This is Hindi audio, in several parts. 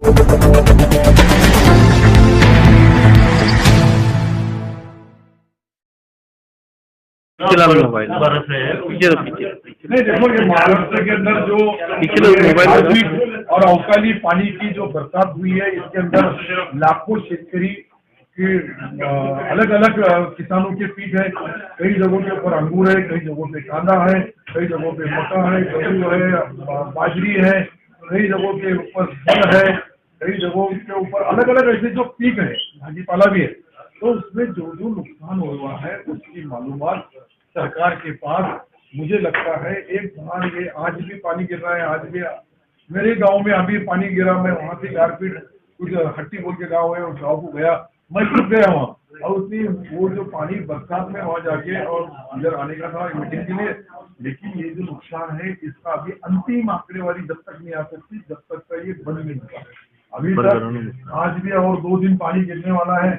मोबाइल नहीं, देखो ये महाराष्ट्र के अंदर जो मोबाइल और अवकाली पानी की जो बरसात हुई है, इसके अंदर लाखों शेतकरी के अलग अलग किसानों के पीक है। कई जगहों के ऊपर अंगूर है, कई जगहों पे कांदा है, कई जगहों पे मक्का है, गेहूं है, बाजरी है, कई जगहों के ऊपर फल है, कई जगहों के ऊपर अलग अलग ऐसे जो पीक है, भाजीपाला भी है। तो उसमें जो जो नुकसान हुआ है उसकी मालूमात सरकार के पास, मुझे लगता है एक बार ये आज भी पानी गिर रहा है। आज भी मेरे गांव में अभी पानी गिरा, मैं वहां से गारपीट कुछ हट्टी बोल के गांव है, उस गांव को गया, मैं खुद गया वहाँ, और उतनी वो जो पानी बरसात में वहां जाके और इधर आने का था मीटिंग के लिए। लेकिन ये जो नुकसान है इसका अभी अंतिम आंकड़ेवारी जब तक नहीं आ सकती, जब तक का ये बंद नहीं होता। अभी तक आज भी और 2 दिन पानी गिरने वाला है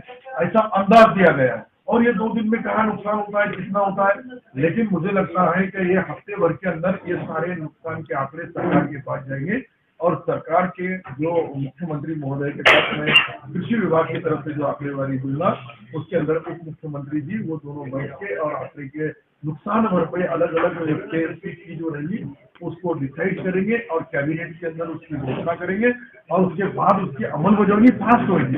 ऐसा अंदाज दिया गया है, और ये 2 दिन में कहाँ नुकसान होता है, कितना होता है। लेकिन मुझे लगता है कि ये हफ्ते भर के अंदर ये सारे नुकसान के आंकड़े सरकार के पास जाएंगे, और सरकार के जो मुख्यमंत्री महोदय के पास में कृषि विभाग की तरफ से जो आंकड़ेवारी दूंगा, उसके अंदर उप मुख्यमंत्री जी वो दोनों बैठ के और आंकड़े के नुकसान भरपाई अलग अलग की जो रहेगी उसको डिसाइड करेंगे, और कैबिनेट के अंदर उसकी घोषणा करेंगे, और उसके बाद उसकी अमलबजावनी पास होगी,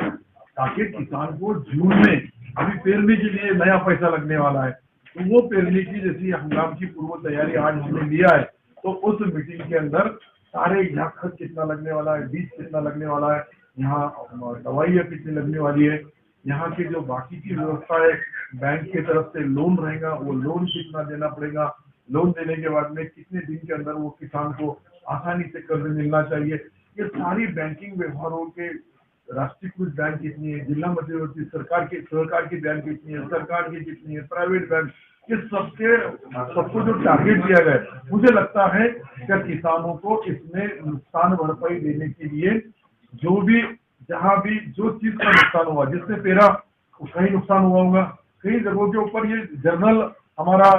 ताकि किसान को जून में अभी पेरने के लिए नया पैसा लगने वाला है, तो वो पेरने की जैसी हंगाम की पूर्व तैयारी आज हमने लिया है। तो उस मीटिंग के अंदर सारे यहाँ खर्च कितना लगने वाला है, बीज कितना लगने वाला है, यहाँ दवाइयाँ कितनी लगने वाली है, यहाँ की जो बाकी की व्यवस्था है, बैंक की तरफ से लोन रहेगा, वो लोन कितना देना पड़ेगा, लोन देने के बाद में कितने दिन के अंदर वो किसान को आसानी से कर्ज मिलना चाहिए, ये सारी बैंकिंग व्यवहारों के राष्ट्रीयकृत बैंक कितनी है, जिला मध्यवर्ती सरकार की बैंक कितनी है, सरकार की कितनी है, प्राइवेट बैंक, ये सबको जो टारगेट दिया गया है, मुझे लगता है कि किसानों को इसमें नुकसान भरपाई देने के लिए जो भी जहां भी जो चीज का नुकसान हुआ, जिसने पेरा उसका ही नुकसान हुआ होगा। कई जगहों के ऊपर ये जनरल हमारा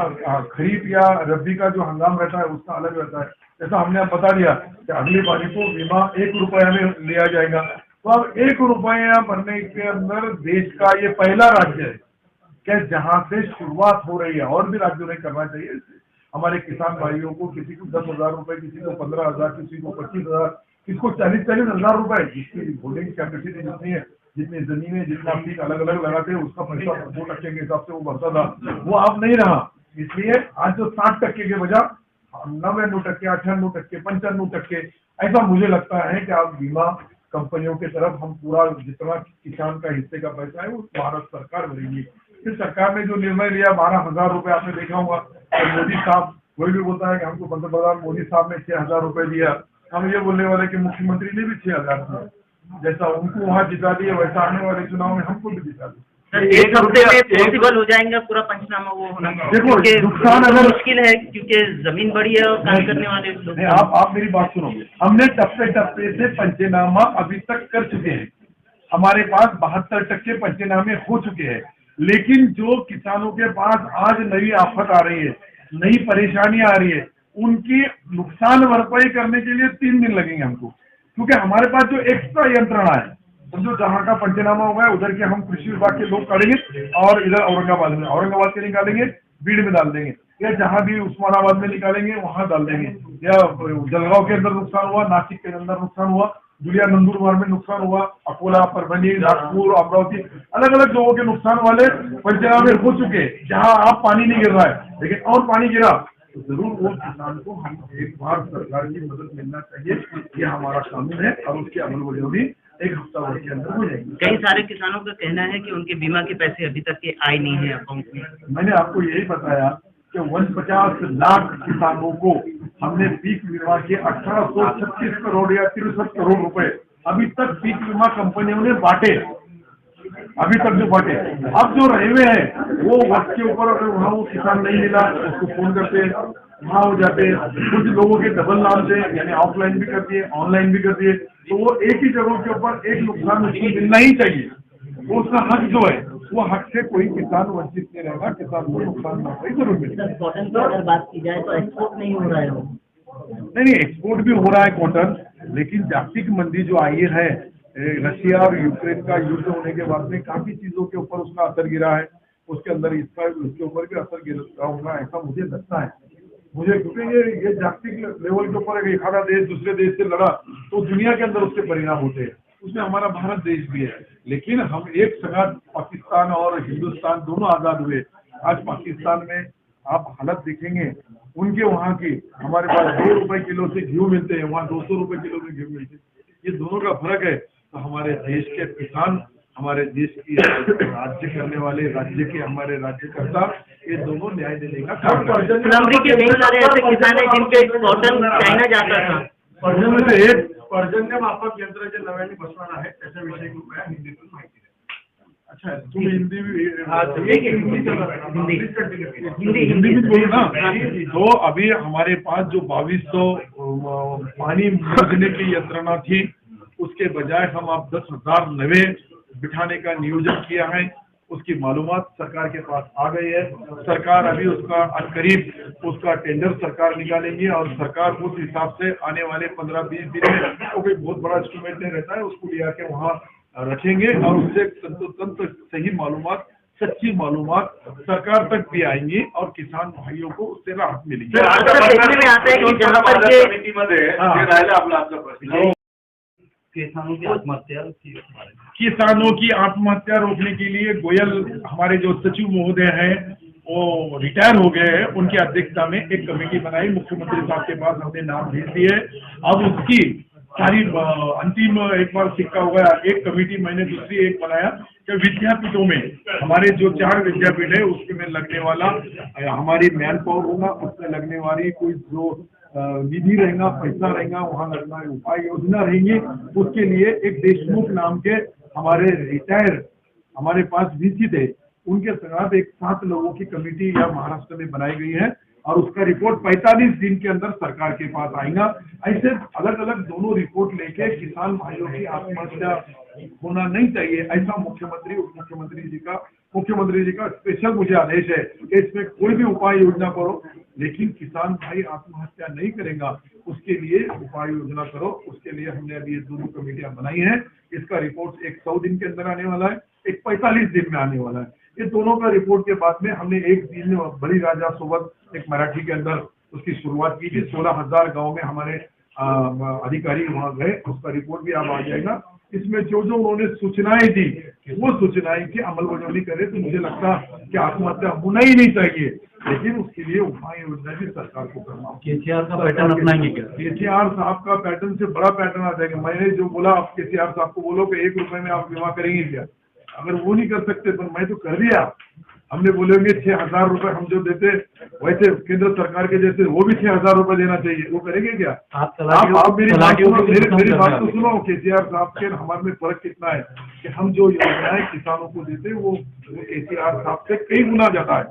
खरीफ या रबी का जो हंगाम रहता है उसका अलग रहता है। जैसा हमने अब बता दिया कि अगली बारी को बीमा 1 रुपया में लिया जाएगा, तो अब 1 रुपया भरने के अंदर देश का ये पहला राज्य है क्या जहां से शुरुआत हो रही है, और भी राज्यों ने करना चाहिए। हमारे किसान भाइयों को किसी को 10,000 रुपए, किसी को 15,000, किसी को 25,000, किसी को 40,000 रुपए, जिसकी होल्डिंग कैपेसिटी जितनी है, जितनी जमीन है, जितना पीक अलग अलग लगाते हैं उसका पैसा 2% के हिसाब से वो भरता था, वो अब नहीं रहा। इसलिए आज जो 60% के बजाय 99%, 98%, 95%, ऐसा मुझे लगता है कि आप बीमा कंपनियों के तरफ हम पूरा जितना किसान का हिस्से का पैसा है वो भारत सरकार भरेगी। फिर सरकार ने जो निर्णय लिया 12,000 रुपए, आपने देखा होगा, तो मोदी साहब वही भी बोलता है कि हमको पंतप्रधान मोदी साहब ने 6,000 रुपए दिया, हम ये बोलने वाले कि मुख्यमंत्री ने भी 6,000 दिया, जैसा उनको वहाँ जिता दिया वैसा आने वाले चुनाव में हमको भी जिता दिया। एक हफ्ते में पॉसिबल हो जाएगा पूरा पंचनामा वो होना? देखो नुकसान अगर मुश्किल है क्योंकि जमीन बड़ी है और काम करने वाले लोग। आप मेरी बात सुनो, हमने टप्पे टप्पे से पंचनामा अभी तक कर चुके हैं, हमारे पास 72% पंचनामे हो चुके हैं। लेकिन जो किसानों के पास आज नई आफत आ रही है, नई परेशानी आ रही है, उनकी नुकसान भरपाई करने के लिए 3 दिन लगेंगे हमको, क्योंकि हमारे पास जो एक्स्ट्रा यंत्रणा है, जो जहाँ का पंचनामा होगा उधर के हम कृषि विभाग के लोग काटेंगे और इधर औरंगाबाद के निकालेंगे, बीड़ में डाल देंगे, या जहाँ भी उस्मानाबाद में निकालेंगे वहां डाल देंगे, या जलगांव के अंदर नुकसान हुआ, नासिक के अंदर नुकसान हुआ, दुलिया नंदुरबार में नुकसान हुआ, अकोला, परभनी, नागपुर, अमरावती, अलग अलग लोगों के नुकसान वाले पंचनामे हो चुके, जहाँ आप पानी नहीं गिर रहा है, लेकिन और पानी गिरा तो जरूर वो किसान को हम एक बार सरकार की मदद मिलना चाहिए, ये हमारा कानून है, और उसकी अमलबजावनी 1 हफ्ता भर के अंदर हो जाएगी। कई सारे किसानों का कहना है कि उनके बीमा के पैसे अभी तक के आए नहीं है अकाउंट में। मैंने आपको यही बताया कि 49 लाख किसानों को हमने पीक बीमा के 1836 करोड़ या 63 करोड़ रुपए अभी तक पीक बीमा कंपनियों ने बांटे, अभी तक जो बांटे। अब जो रहे हुए हैं वो वक्त के ऊपर अगर वहाँ वो किसान नहीं मिला उसको फोन करते वहाँ हो जाते, कुछ लोगों के डबल नाम से यानी ऑफलाइन भी कर दिए, ऑनलाइन भी कर दिए, तो वो एक ही जगह के ऊपर एक नुकसान उसको मिलना ही चाहिए, वो उसका हक जो है वो हक से कोई किसान वंचित नहीं रहेगा, किसान को नुकसान भरपाई जरूर मिलेगी। कॉटन की अगर बात की जाए तो एक्सपोर्ट नहीं हो रहा है वो। नहीं, एक्सपोर्ट भी हो रहा है कॉटन, लेकिन जागतिक मंदी जो आई है, रशिया और यूक्रेन का युद्ध होने के बाद में काफी चीजों के ऊपर उसका असर गिरा है, उसके अंदर उसके ऊपर भी असर गिरा होगा, ऐसा मुझे लगता है। मुझे क्योंकि ये जागतिक लेवल के ऊपर एक आधा देश दूसरे देश से लड़ा तो दुनिया के अंदर उसके परिणाम होते हैं, उसमें हमारा भारत देश भी है। लेकिन हम एक संगात पाकिस्तान और हिंदुस्तान दोनों आजाद हुए। आज पाकिस्तान में आप हालत देखेंगे उनके वहाँ की, हमारे पास 2 रुपए किलो से घी मिलते हैं, वहाँ 200 रुपए किलो में घी मिलते हैं। ये दोनों का फर्क है। तो हमारे देश के किसान, हमारे देश की राज्य करने वाले, राज्य के हमारे राज्यकर्ता, ये दोनों न्याय देने का काम करते हैं। फुलंबरी के कई सारे ऐसे किसान हैं जिनके कॉटन चाइना जाता था। पर्जन्य मापक यंत्र जे नव्याने बसवणार आहे त्याच्याविषयी कृपया हिंदीतून माहिती द्या। अच्छा, तुम्ही हिंदी में बोलो ना। तो अभी हमारे पास जो 2200 पानी मोजने की यंत्रणा थी, उसके बजाय हम अब 10,000 नवे बिठाने का नियोजन किया है। उसकी मालूमात सरकार के पास आ गई है। सरकार अभी उसका करीब उसका टेंडर सरकार निकालेंगी और सरकार उस हिसाब से आने वाले 15-20 दिन में कोई बहुत बड़ा इंस्ट्रूमेंट नहीं रहता है, उसको लिया के वहाँ रखेंगे और उससे तंत्र सही मालूमात, सच्ची मालूमात सरकार तक भी आएंगी और किसान भाइयों को उससे राहत मिलेगी। देखने में आता है कि जहाँ पर किसानों की आत्महत्या रोकने के लिए गोयल हमारे जो सचिव महोदय हैं वो रिटायर हो गए हैं, उनकी अध्यक्षता में एक कमेटी बनाई, मुख्यमंत्री साहब के पास हमने नाम भेज दिए। अब उसकी सारी अंतिम एक बार सिक्का हो गया। एक कमेटी मैंने दूसरी एक बनाया कि विद्यापीठों में हमारे जो 4 विद्यापीठ है उसके में लगने वाला हमारी मैन पावर होगा, उसमें लगने वाली कोई जो निधि रहेगा, पैसा रहेगा, वहाँ लगना उपाय योजना रहेंगी। उसके लिए एक देशमुख नाम के हमारे रिटायर हमारे पास वीसी थे, उनके साथ एक 7 लोगों की कमेटी या महाराष्ट्र में बनाई गई है और उसका रिपोर्ट 45 दिन के अंदर सरकार के पास आएगा। ऐसे अलग अलग दोनों रिपोर्ट लेके किसान भाइयों की आत्महत्या होना नहीं चाहिए, ऐसा मुख्यमंत्री उप मुख्यमंत्री जी का स्पेशल मुझे आदेश है कि इसमें कोई भी उपाय योजना करो, लेकिन किसान भाई आत्महत्या नहीं करेगा उसके लिए उपाय योजना करो। उसके लिए हमने अभी ये दोनों कमेटियां बनाई हैं। इसका रिपोर्ट एक 100 दिन के अंदर आने वाला है, एक 45 दिन में आने वाला है। ये दोनों का रिपोर्ट के बाद में हमने एक दिन बड़ी राजा सोबत एक मराठी के अंदर उसकी शुरुआत की थी। 16,000 गाँव में हमारे अधिकारी वहाँ गए, उसका रिपोर्ट भी अब आ जाएगा। इसमें जो उन्होंने सूचनाएं दी वो सूचनाएं की अमलबजावनी करे तो मुझे लगता कि आत्महत्या होना ही नहीं चाहिए, लेकिन उसके लिए उपाय योजना भी सरकार को करना। केसीआर का पैटर्न अपनाएंगे क्या? केसीआर साहब का पैटर्न से बड़ा पैटर्न आ जाएगा। मैंने जो बोला, आप केसीआर साहब को बोलो कि 1 रुपए में आप बीमा करेंगे क्या? अगर वो नहीं कर सकते तो मैं तो कर दिया। हमने बोलेंगे 6,000 रुपए हम जो देते वैसे केंद्र सरकार के जैसे वो भी 6,000 रुपए देना चाहिए, वो करेंगे क्या? आप मेरी बात तो सुनो। केसीआर साहब के हमारे में फर्क कितना है कि हम जो योजनाएं किसानों को देते वो केसीआर साहब से कई गुना ज्यादा है।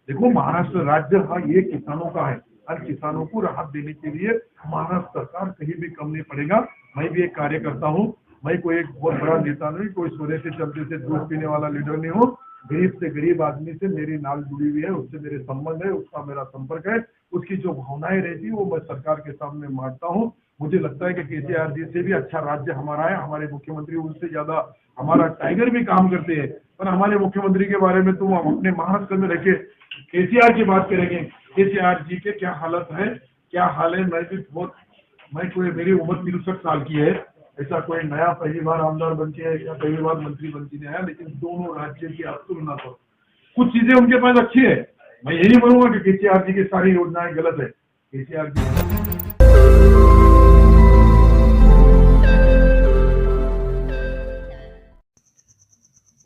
देखो, महाराष्ट्र राज्य ये किसानों का है और किसानों को राहत देने के लिए महाराष्ट्र सरकार कहीं भी कम नहीं पड़ेगा। मैं भी एक कार्यकर्ता हूँ, मैं कोई एक बहुत बड़ा नेता नहीं, कोई सोने से चलते से दूध पीने वाला लीडर नहीं हूँ। गरीब से गरीब आदमी से मेरी नाल जुड़ी हुई है, उससे मेरे संबंध है, उसका मेरा संपर्क है। उसकी जो भावनाएं रहती है वो मैं सरकार के सामने मांगता हूँ। मुझे लगता है कि केसीआर जी से भी अच्छा राज्य हमारा है, हमारे मुख्यमंत्री उनसे ज्यादा हमारा टाइगर भी काम करते हैं। पर हमारे मुख्यमंत्री के बारे में तुम अपने महाराष्ट्र में रखे केसीआर की बात करेंगे, केसीआर जी के क्या हालत है, क्या हाल है। मेरी उम्र 63 साल की है, ऐसा कोई नया पहली बार आमदार बनती है या पहली बार मंत्री बनती नहीं आया, लेकिन दोनों राज्य की आप तुलना करो, कुछ चीजें उनके पास अच्छी है। मैं ये नहीं बोलूंगा कि केसीआर जी की सारी योजनाएं गलत है। केसीआर जी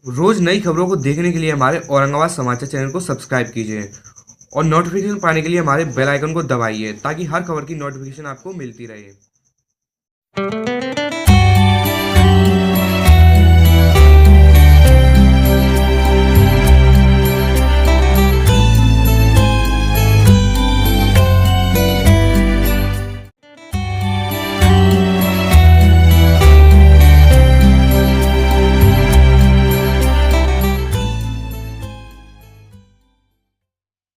रोज नई खबरों को देखने के लिए हमारे औरंगाबाद समाचार चैनल को सब्सक्राइब कीजिए और नोटिफिकेशन पाने के लिए हमारे बेल आइकन को दबाइए ताकि हर खबर की नोटिफिकेशन आपको मिलती रहे।